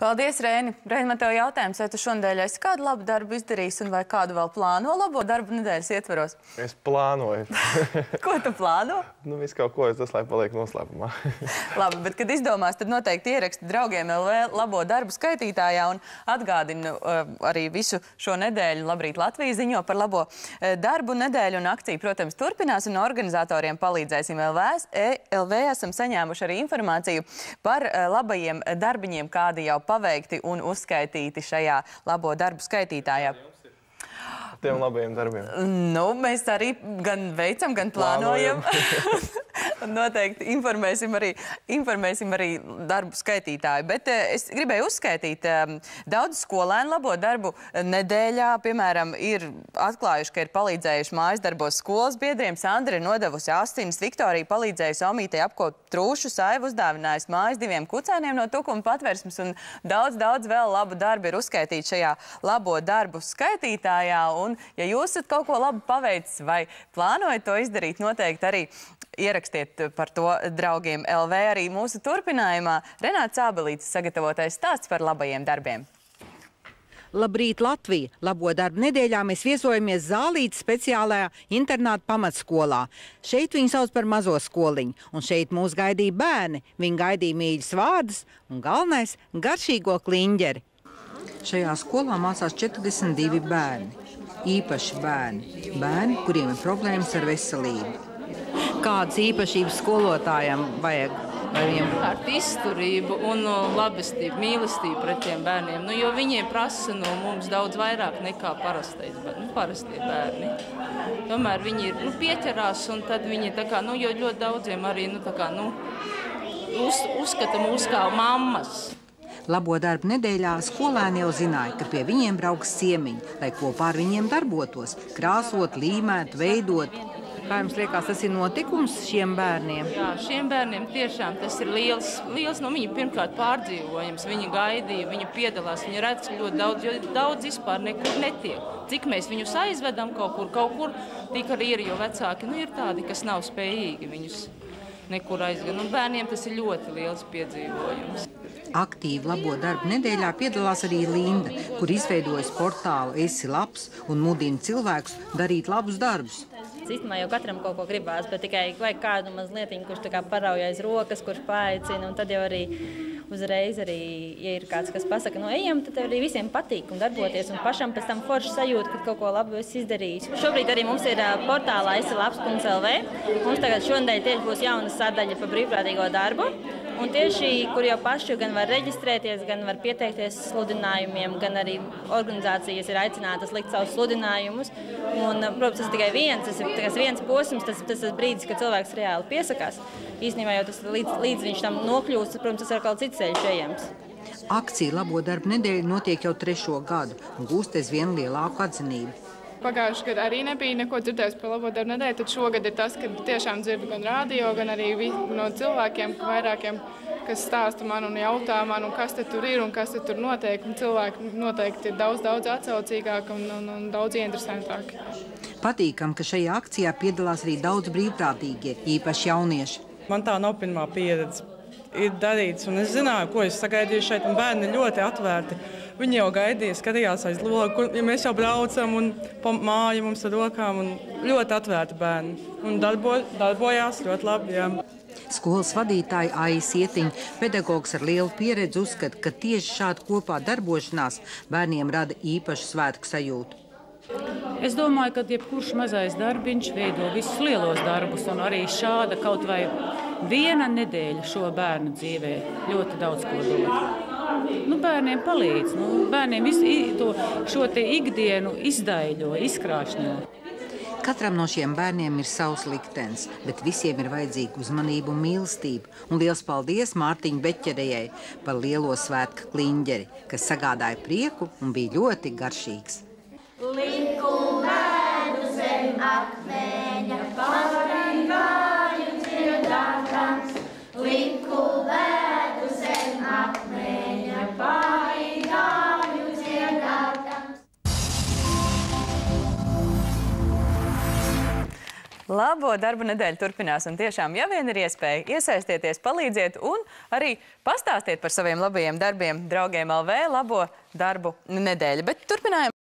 Paldies, Rēni. Rēni, man tev jautājums, vai tu šonadēļ esi kādu labu darbu izdarījis un vai kādu vēl plāno labo darbu nedēļas ietvaros? Es plānoju. Ko tu plāno? Nu, visu kaut ko, tas lai paliek noslēpumā. Labi, bet kad izdomās, tad noteikti ieraksti draugiem LV labo darbu skaitītājā un atgādinu arī visu šo nedēļu. Labrīt Latvija ziņo par labo darbu nedēļu un akciju, protams, turpinās un organizatoriem palīdzēsim LV. Esam saņēmuši arī informāciju par labajiem darbiņiem, kādi jau paveikti un uzskaitīti šajā labo darbu skaitītājā. Tiem labajiem darbiem. Nu, mēs arī gan veicam, gan plānojam. Noteikti informēsim arī darbu skaitītāju. Bet es gribēju uzskaitīt daudz skolēnu labo darbu nedēļā. Piemēram, ir atklājuši, ka ir palīdzējuši mājas darbos skolas biedriem. Sandra ir nodevusi astiņas, Viktorija palīdzējusi Omītei apkot trūšu, Saiva uzdāvinājusi mājas 2 kucēniem no Tukuma patversmes un daudz vēl labu darbu ir uzskaitīti šajā labo darbu skaitītājā. Un, ja jūs esat kaut ko labu paveicis vai plānojat to izdarīt, noteikti arī ierakstiet par to draugiem LV. Arī mūsu turpinājumā Renāts Ābelītis sagatavotais stāsts par labajiem darbiem. Labrīt, Latvija! Labo darbu nedēļā mēs viesojamies Zālītes speciālajā internāta pamatskolā. Šeit viņu sauc par mazo skoliņu, un šeit mūs gaidīja bērni. Viņi gaidīja mīļas vārdus un galvenais – garšīgo kliņģeri. Šajā skolā mācās 42 bērni. Īpaši bērni. Bērni, kuriem ir problēmas ar veselību. Kādas īpašības skolotājiem vajag? Ar izturību un labestību, mīlestību pret tiem bērniem. Nu, jo viņiem prasa no mums daudz vairāk nekā parastie bērni. Tomēr viņi ir pieķerās un tad viņi tā kā, jo ļoti daudziem arī uzskata mūs kā mammas. Labo darbu nedēļā skolēni jau zināja, ka pie viņiem brauks ciemiņi, lai kopā ar viņiem darbotos, krāsot, līmēt, veidot. Kā jums liekas, tas ir notikums šiem bērniem? Jā, šiem bērniem tiešām tas ir liels viņi pirmkārt pārdzīvojums. Viņi gaidīja, viņi piedalās, viņi redz ļoti daudz, jo daudz vispār nekur netiek. Cik mēs viņus aizvedam kaut kur, tik arī ir, jo vecāki ir tādi, kas nav spējīgi viņus nekur aizved. Un bērniem tas ir ļoti liels piedzīvojums. Aktīvi labo darbu nedēļā piedalās arī Linda, kur izveidojas portālu Esi labs un mudina cilvēkus darīt labus darbus. Īstenībā jau katram kaut ko gribās, bet tikai vajag kādu mazlietiņu, kurš tā kā parauj aiz rokas, kurš paaicina, un tad jau arī uzreiz arī, ja ir kāds, kas pasaka, ejam, tad arī visiem patīk un darboties, un pašam pēc tam forši sajūt, ka kaut ko labu esi izdarījis. Šobrīd arī mums ir portālā esilabs.lv. Mums tagad šonadēļ tieši būs jauna sadaļa par brīvprātīgo darbu. Un tieši, kur jau paši gan var reģistrēties, gan var pieteikties sludinājumiem, gan arī organizācijas ir aicinātas likt savus sludinājumus. Un, protams, tas ir tikai viens posms, tas ir brīdis, kad cilvēks reāli piesakās. Īstenībā jau tas līdz viņš tam nokļūst, protams, tas ir kaut cits ceļš ejams. Akcija Labo darbu nedēļa notiek jau 3. gadu un gūst aizvien lielāku atzinību. Pagājuši gadu arī nebija neko dzirdējis par labo darbu nedēļu, tad šogad ir tas, ka tiešām dzirdu gan radio, gan arī no cilvēkiem, vairākiem, kas stāsta man un jautā man, kas te tur ir un kas te tur notiek. Un cilvēki noteikti ir daudz atsaucīgāki un daudz interesantāki. Patīkam, ka šajā akcijā piedalās arī daudz brīvprātīgie, īpaši jaunieši. Man tā nav pirmā pieredze. Ir darīts, un es zināju, ko es sagaidīju šeit, un bērni ļoti atvērti. Viņi jau gaidīja, skatījās aiz logu, ja mēs jau braucam un pa māju mums ar rokām, un ļoti atvērti bērni. Un darbojās ļoti labi, jā. Skolas vadītāja Aija Sietiņa, pedagogs ar lielu pieredzi, uzskata, ka tieši šāda kopā darbošanās bērniem rada īpašu svētku sajūtu. Es domāju, ka jebkurš mazais darbiņš veido visus lielos darbus, un arī šāda kaut vai viena nedēļa šo bērnu dzīvē ļoti daudz ko dod. Bērniem palīdz, bērniem šo te ikdienu izdaļo, izkrāšņo. Katram no šiem bērniem ir savs liktenis, bet visiem ir vajadzīga uzmanība un mīlestība. Un liels paldies Mārtiņa Beķerējai par lielo svētku kliņģeri, kas sagādāja prieku un bija ļoti garšīgs. Liku medu zem akmeņa, pavarīgāju dziedātams. Liku medu zem akmeņa, pavarīgāju dziedātams. Labo darbu nedēļu turpinās un tiešām, ja vien ir iespēja, iesaistieties, palīdziet un arī pastāstiet par saviem labajiem darbiem draugiem LV labo darbu nedēļu. Bet turpinājam.